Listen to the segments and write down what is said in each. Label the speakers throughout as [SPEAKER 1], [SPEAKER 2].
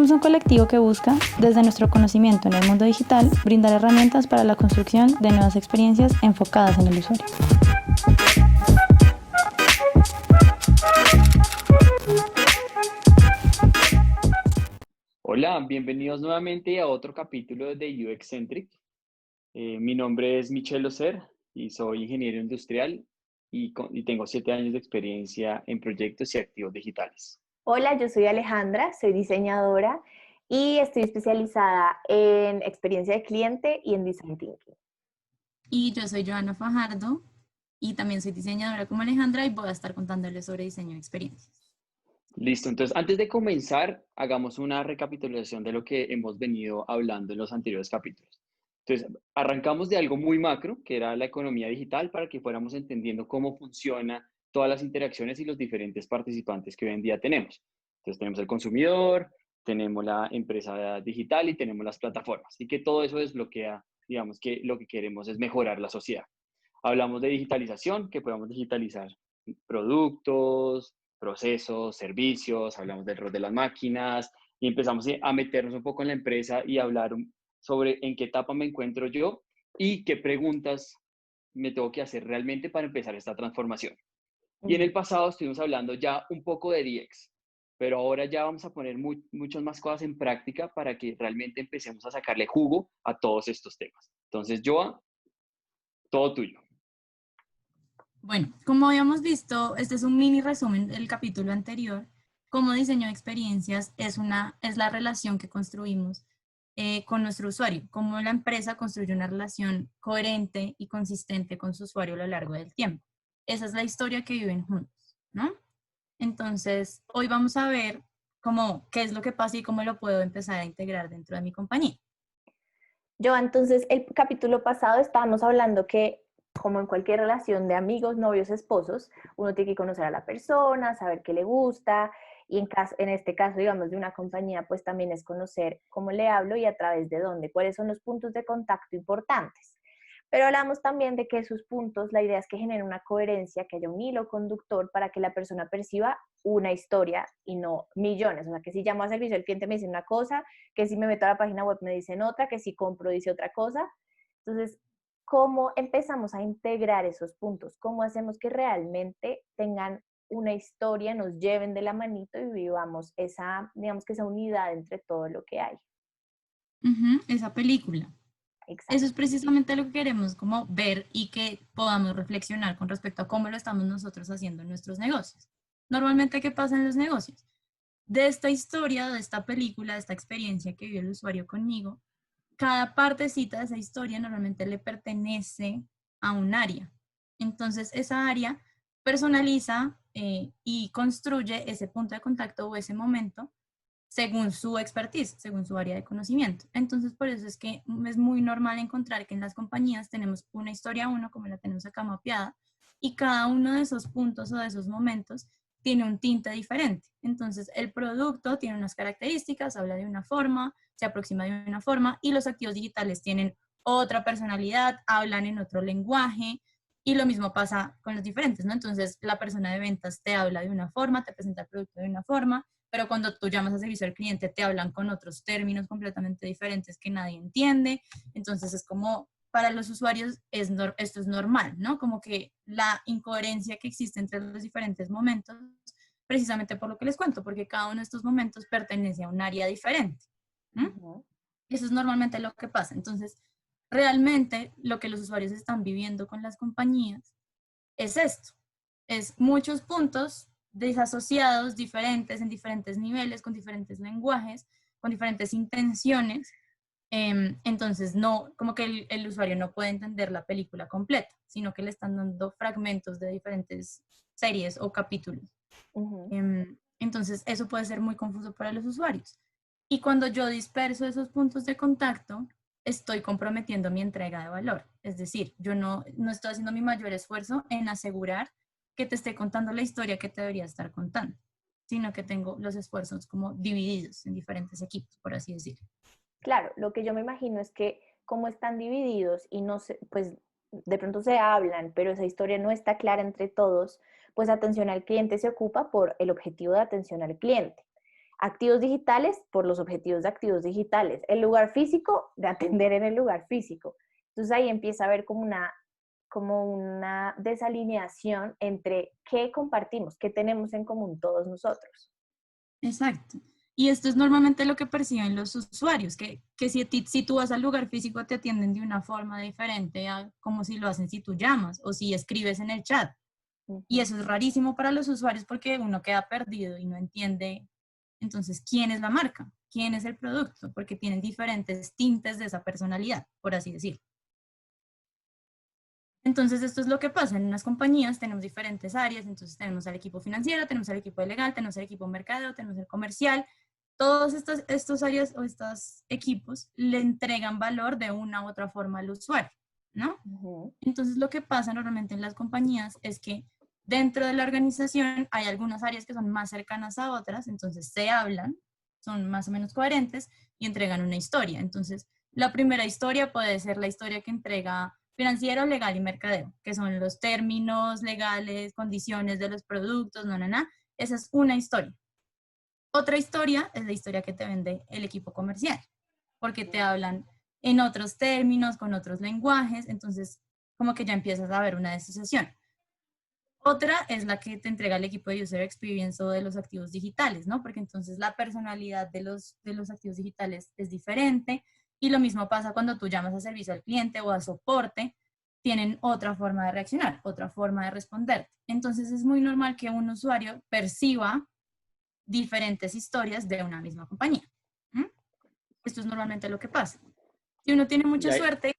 [SPEAKER 1] Somos un colectivo que busca, desde nuestro conocimiento en el mundo digital, brindar herramientas para la construcción de nuevas experiencias enfocadas en el usuario.
[SPEAKER 2] Hola, bienvenidos nuevamente a otro capítulo de UX Centric. Mi nombre es Michel Ocer y soy ingeniero industrial y tengo 7 años de experiencia en proyectos y activos digitales.
[SPEAKER 3] Hola, yo soy Alejandra, soy diseñadora y estoy especializada en experiencia de cliente y en design thinking.
[SPEAKER 4] Y yo soy Joana Fajardo y también soy diseñadora como Alejandra y voy a estar contándoles sobre diseño de experiencias.
[SPEAKER 2] Listo, entonces antes de comenzar, hagamos una recapitulación de lo que hemos venido hablando en los anteriores capítulos. Entonces, arrancamos de algo muy macro, que era la economía digital, para que fuéramos entendiendo cómo funciona todas las interacciones y los diferentes participantes que hoy en día tenemos. Entonces, tenemos el consumidor, tenemos la empresa digital y tenemos las plataformas. Y que todo eso desbloquea, digamos que lo que queremos es mejorar la sociedad. Hablamos de digitalización, que podamos digitalizar productos, procesos, servicios, hablamos del rol de las máquinas y empezamos a meternos un poco en la empresa y hablar sobre en qué etapa me encuentro yo y qué preguntas me tengo que hacer realmente para empezar esta transformación. Y en el pasado estuvimos hablando ya un poco de DX, pero ahora ya vamos a poner muchas más cosas en práctica para que realmente empecemos a sacarle jugo a todos estos temas. Entonces, Joa, todo tuyo.
[SPEAKER 4] Bueno, como habíamos visto, este es un mini resumen del capítulo anterior. Como diseño de experiencias es la relación que construimos con nuestro usuario, cómo la empresa construye una relación coherente y consistente con su usuario a lo largo del tiempo. Esa es la historia que viven juntos, ¿no? Entonces, hoy vamos a ver qué es lo que pasa y cómo lo puedo empezar a integrar dentro de mi compañía.
[SPEAKER 3] Entonces, el capítulo pasado estábamos hablando que, como en cualquier relación de amigos, novios, esposos, uno tiene que conocer a la persona, saber qué le gusta, y en este caso, digamos, de una compañía, pues también es conocer cómo le hablo y a través de dónde, cuáles son los puntos de contacto importantes. Pero hablamos también de que esos puntos, la idea es que generen una coherencia, que haya un hilo conductor para que la persona perciba una historia y no millones. O sea, que si llamo a servicio al cliente me dicen una cosa, que si me meto a la página web me dicen otra, que si compro dice otra cosa. Entonces, ¿cómo empezamos a integrar esos puntos? ¿Cómo hacemos que realmente tengan una historia, nos lleven de la manito y vivamos digamos que esa unidad entre todo lo que hay?
[SPEAKER 4] Esa película.
[SPEAKER 3] Exacto.
[SPEAKER 4] Eso es precisamente lo que queremos como ver y que podamos reflexionar con respecto a cómo lo estamos nosotros haciendo en nuestros negocios. Normalmente, ¿qué pasa en los negocios? De esta historia, de esta película, de esta experiencia que vive el usuario conmigo, cada partecita de esa historia normalmente le pertenece a un área. Entonces, esa área personaliza y construye ese punto de contacto o ese momento según su expertise, según su área de conocimiento. Entonces, por eso es que es muy normal encontrar que en las compañías tenemos una historia uno, como la tenemos acá mapeada, y cada uno de esos puntos o de esos momentos tiene un tinte diferente. Entonces, el producto tiene unas características, habla de una forma, se aproxima de una forma, y los activos digitales tienen otra personalidad, hablan en otro lenguaje, y lo mismo pasa con los diferentes, ¿no? Entonces, la persona de ventas te habla de una forma, te presenta el producto de una forma, pero cuando tú llamas a servicio al cliente te hablan con otros términos completamente diferentes que nadie entiende. Entonces es como para los usuarios esto es normal, ¿no? Como que la incoherencia que existe entre los diferentes momentos, precisamente por lo que les cuento, porque cada uno de estos momentos pertenece a un área diferente. Eso es normalmente lo que pasa. Entonces, realmente lo que los usuarios están viviendo con las compañías es esto, es muchos puntos desasociados, diferentes, en diferentes niveles, con diferentes lenguajes, con diferentes intenciones. Entonces, no, como que el usuario no puede entender la película completa, sino que le están dando fragmentos de diferentes series o capítulos. Entonces, eso puede ser muy confuso para los usuarios. Y cuando yo disperso esos puntos de contacto, estoy comprometiendo mi entrega de valor. Es decir, yo no estoy haciendo mi mayor esfuerzo en asegurar que te esté contando la historia que te debería estar contando, sino que tengo los esfuerzos como divididos en diferentes equipos, por así decirlo.
[SPEAKER 3] Claro, lo que yo me imagino es que como están divididos y no se, pues de pronto se hablan, pero esa historia no está clara entre todos, pues atención al cliente se ocupa por el objetivo de atención al cliente. Activos digitales por los objetivos de activos digitales. El lugar físico, de atender en el lugar físico. Entonces ahí empieza a haber como una desalineación entre qué compartimos, qué tenemos en común todos nosotros.
[SPEAKER 4] Exacto. Y esto es normalmente lo que perciben los usuarios, que si tú vas al lugar físico te atienden de una forma diferente a como si lo hacen si tú llamas o si escribes en el chat. Y eso es rarísimo para los usuarios porque uno queda perdido y no entiende entonces quién es la marca, quién es el producto, porque tienen diferentes tintes de esa personalidad, por así decirlo. Entonces esto es lo que pasa, en unas compañías tenemos diferentes áreas, entonces tenemos al equipo financiero, tenemos al equipo de legal, tenemos al equipo de mercadeo, tenemos el comercial. Todos estos áreas o estos equipos le entregan valor de una u otra forma al usuario, ¿no? Entonces lo que pasa normalmente en las compañías es que dentro de la organización hay algunas áreas que son más cercanas a otras, entonces se hablan, son más o menos coherentes y entregan una historia. Entonces la primera historia puede ser la historia que entrega financiero, legal y mercadeo, que son los términos legales, condiciones de los productos, esa es una historia. Otra historia es la historia que te vende el equipo comercial, porque te hablan en otros términos, con otros lenguajes, entonces como que ya empiezas a ver una disociación. Otra es la que te entrega el equipo de User Experience o de los activos digitales, ¿no? Porque entonces la personalidad de los activos digitales es diferente y lo mismo pasa cuando tú llamas a servicio al cliente o a soporte, tienen otra forma de reaccionar, otra forma de responder. Entonces es muy normal que un usuario perciba diferentes historias de una misma compañía. Esto es normalmente lo que pasa. Si uno tiene mucha suerte...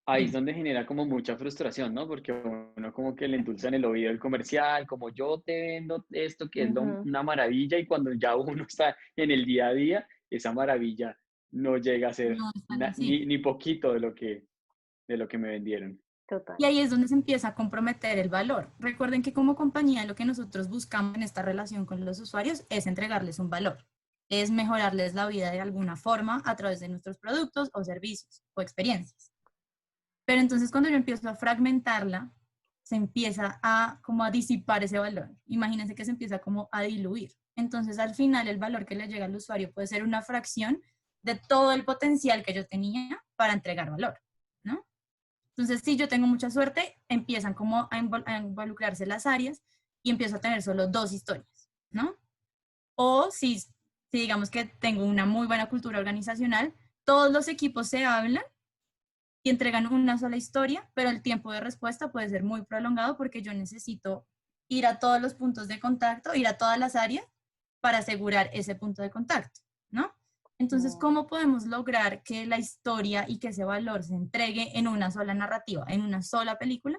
[SPEAKER 2] Ahí es donde genera como mucha frustración, ¿no? Porque uno como que le endulza en el oído el comercial, como yo te vendo esto que es una maravilla y cuando ya uno está en el día a día, esa maravilla no llega a ser
[SPEAKER 4] No es tan así.
[SPEAKER 2] ni poquito de lo que me vendieron.
[SPEAKER 3] Total.
[SPEAKER 4] Y ahí es donde se empieza a comprometer el valor. Recuerden que como compañía lo que nosotros buscamos en esta relación con los usuarios es entregarles un valor, es mejorarles la vida de alguna forma a través de nuestros productos o servicios o experiencias. Pero entonces cuando yo empiezo a fragmentarla, se empieza a como a disipar ese valor. Imagínense que se empieza como a diluir. Entonces al final el valor que le llega al usuario puede ser una fracción de todo el potencial que yo tenía para entregar valor, ¿no? Entonces, si yo tengo mucha suerte, empiezan como a involucrarse las áreas y empiezo a tener solo 2 historias, ¿no? O si digamos que tengo una muy buena cultura organizacional, todos los equipos se hablan y entregan una sola historia, pero el tiempo de respuesta puede ser muy prolongado porque yo necesito ir a todos los puntos de contacto, ir a todas las áreas para asegurar ese punto de contacto, ¿no? Entonces, ¿cómo podemos lograr que la historia y que ese valor se entregue en una sola narrativa, en una sola película?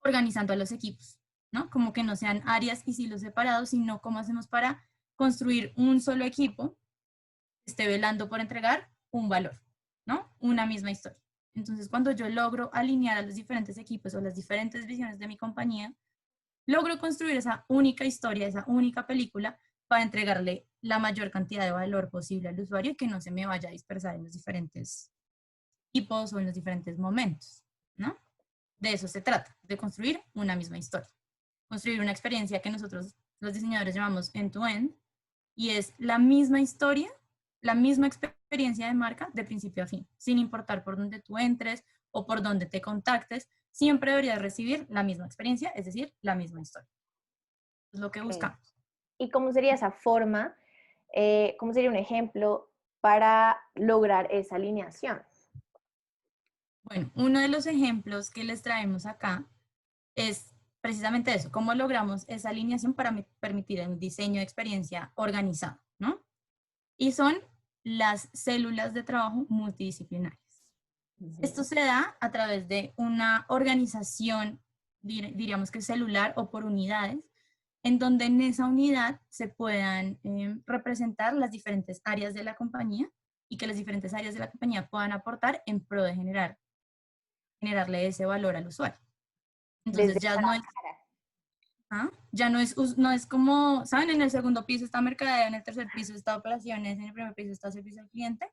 [SPEAKER 4] Organizando a los equipos, ¿no? Como que no sean áreas y silos separados, sino cómo hacemos para construir un solo equipo que esté velando por entregar un valor, ¿no? Una misma historia. Entonces, cuando yo logro alinear a los diferentes equipos o las diferentes visiones de mi compañía, logro construir esa única historia, esa única película para entregarle la mayor cantidad de valor posible al usuario y que no se me vaya a dispersar en los diferentes tipos o en los diferentes momentos, ¿no? De eso se trata, de construir una misma historia. Construir una experiencia que nosotros, los diseñadores, llamamos end-to-end, y es la misma historia, la misma experiencia de marca de principio a fin, sin importar por dónde tú entres o por dónde te contactes, siempre deberías recibir la misma experiencia, es decir, la misma historia. Es lo que buscamos.
[SPEAKER 3] ¿Y cómo sería esa forma? ¿Cómo sería un ejemplo para lograr esa alineación?
[SPEAKER 4] Bueno, uno de los ejemplos que les traemos acá es precisamente eso, cómo logramos esa alineación para permitir un diseño de experiencia organizado, ¿no? Y son las células de trabajo multidisciplinarias. Esto se da a través de una organización, diríamos que celular o por unidades, en donde en esa unidad se puedan representar las diferentes áreas de la compañía y que las diferentes áreas de la compañía puedan aportar en pro de generarle ese valor al usuario. Entonces ya no es, no es como, ¿saben? En el segundo piso está mercadeo, en el tercer piso está operaciones, en el primer piso está servicio al cliente,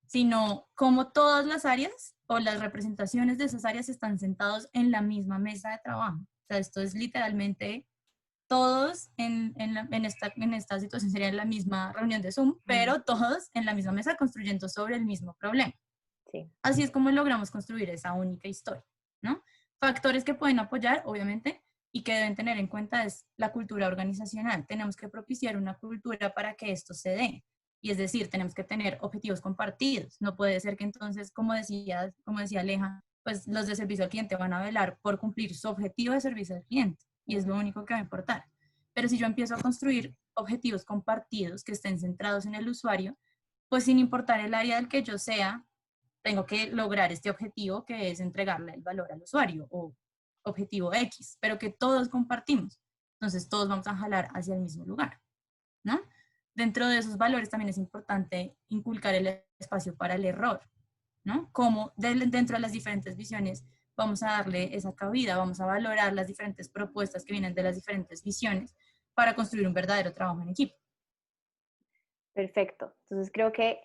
[SPEAKER 4] sino como todas las áreas o las representaciones de esas áreas están sentados en la misma mesa de trabajo. O sea, esto es literalmente todos en esta situación sería la misma reunión de Zoom, pero todos en la misma mesa construyendo sobre el mismo problema.
[SPEAKER 3] Sí.
[SPEAKER 4] Así es como logramos construir esa única historia, ¿no? Factores que pueden apoyar, obviamente, y que deben tener en cuenta es la cultura organizacional. Tenemos que propiciar una cultura para que esto se dé. Y es decir, tenemos que tener objetivos compartidos. No puede ser que entonces, como decía Aleja, pues los de servicio al cliente van a velar por cumplir su objetivo de servicio al cliente. Y es lo único que va a importar. Pero si yo empiezo a construir objetivos compartidos que estén centrados en el usuario, pues sin importar el área del que yo sea, tengo que lograr este objetivo que es entregarle el valor al usuario o objetivo X, pero que todos compartimos. Entonces todos vamos a jalar hacia el mismo lugar, ¿no? Dentro de esos valores también es importante inculcar el espacio para el error, ¿no? Cómo dentro de las diferentes visiones vamos a darle esa cabida, vamos a valorar las diferentes propuestas que vienen de las diferentes visiones para construir un verdadero trabajo en equipo.
[SPEAKER 3] Perfecto. Entonces creo que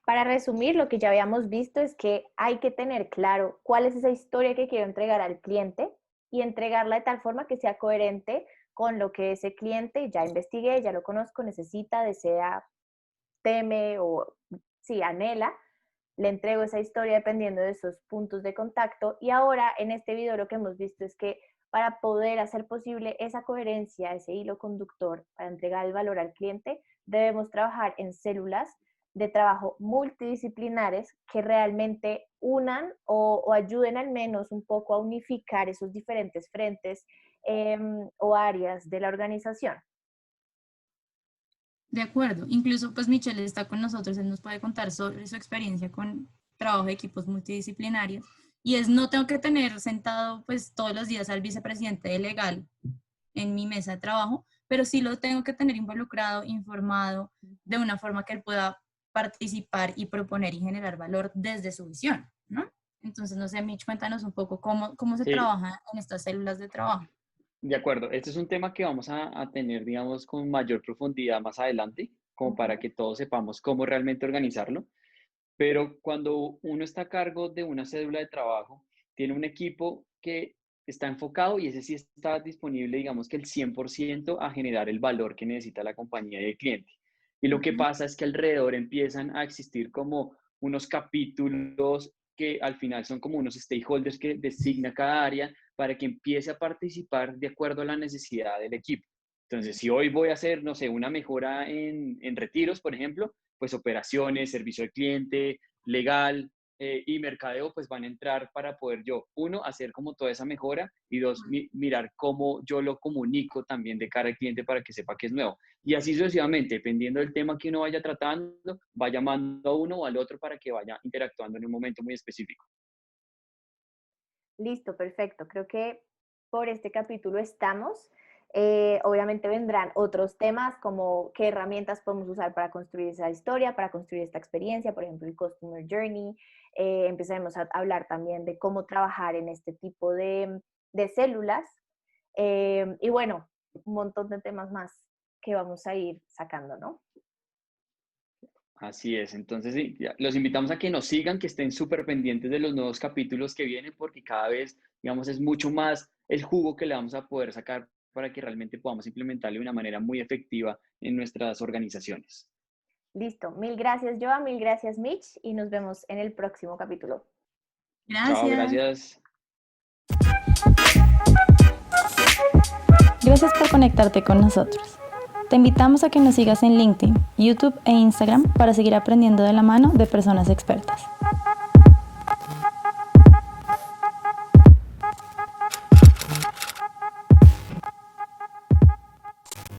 [SPEAKER 3] para resumir, lo que ya habíamos visto es que hay que tener claro cuál es esa historia que quiero entregar al cliente y entregarla de tal forma que sea coherente con lo que ese cliente ya investigué, ya lo conozco, necesita, desea, teme o sí, anhela. Le entrego esa historia dependiendo de esos puntos de contacto. Y ahora en este video lo que hemos visto es que para poder hacer posible esa coherencia, ese hilo conductor para entregar el valor al cliente, debemos trabajar en células de trabajo multidisciplinares que realmente unan o ayuden al menos un poco a unificar esos diferentes frentes o áreas de la organización.
[SPEAKER 4] De acuerdo. Incluso, pues Michelle está con nosotros, él nos puede contar sobre su experiencia con trabajo de equipos multidisciplinarios. Y no tengo que tener sentado pues todos los días al vicepresidente de legal en mi mesa de trabajo, pero sí lo tengo que tener involucrado, informado, de una forma que él pueda participar y proponer y generar valor desde su visión, ¿no? Entonces, no sé, Mitch, cuéntanos un poco cómo se trabaja en estas células de trabajo.
[SPEAKER 2] De acuerdo, este es un tema que vamos a tener, digamos, con mayor profundidad más adelante, como para que todos sepamos cómo realmente organizarlo. Pero cuando uno está a cargo de una cédula de trabajo, tiene un equipo que está enfocado y ese sí está disponible, digamos que el 100% a generar el valor que necesita la compañía y el cliente. Y lo que pasa es que alrededor empiezan a existir como unos capítulos que al final son como unos stakeholders que designa cada área para que empiece a participar de acuerdo a la necesidad del equipo. Entonces, si hoy voy a hacer, no sé, una mejora en retiros, por ejemplo, pues operaciones, servicio al cliente, legal y mercadeo, pues van a entrar para poder yo, uno, hacer como toda esa mejora y dos, mirar cómo yo lo comunico también de cara al cliente para que sepa que es nuevo. Y así sucesivamente, dependiendo del tema que uno vaya tratando, va llamando a uno o al otro para que vaya interactuando en un momento muy específico.
[SPEAKER 3] Listo, perfecto. Creo que por este capítulo estamos. Obviamente vendrán otros temas como qué herramientas podemos usar para construir esa historia, para construir esta experiencia, por ejemplo, el Customer Journey. Empezaremos a hablar también de cómo trabajar en este tipo de células. Y bueno, un montón de temas más que vamos a ir sacando, ¿no?
[SPEAKER 2] Así es, entonces sí, los invitamos a que nos sigan, que estén súper pendientes de los nuevos capítulos que vienen, porque cada vez, digamos, es mucho más el jugo que le vamos a poder sacar para que realmente podamos implementarlo de una manera muy efectiva en nuestras organizaciones.
[SPEAKER 3] Listo, mil gracias Joa, mil gracias Mitch y nos vemos en el próximo capítulo.
[SPEAKER 4] Gracias.
[SPEAKER 2] Chao, gracias.
[SPEAKER 1] Gracias por conectarte con nosotros. Te invitamos a que nos sigas en LinkedIn, YouTube e Instagram para seguir aprendiendo de la mano de personas expertas.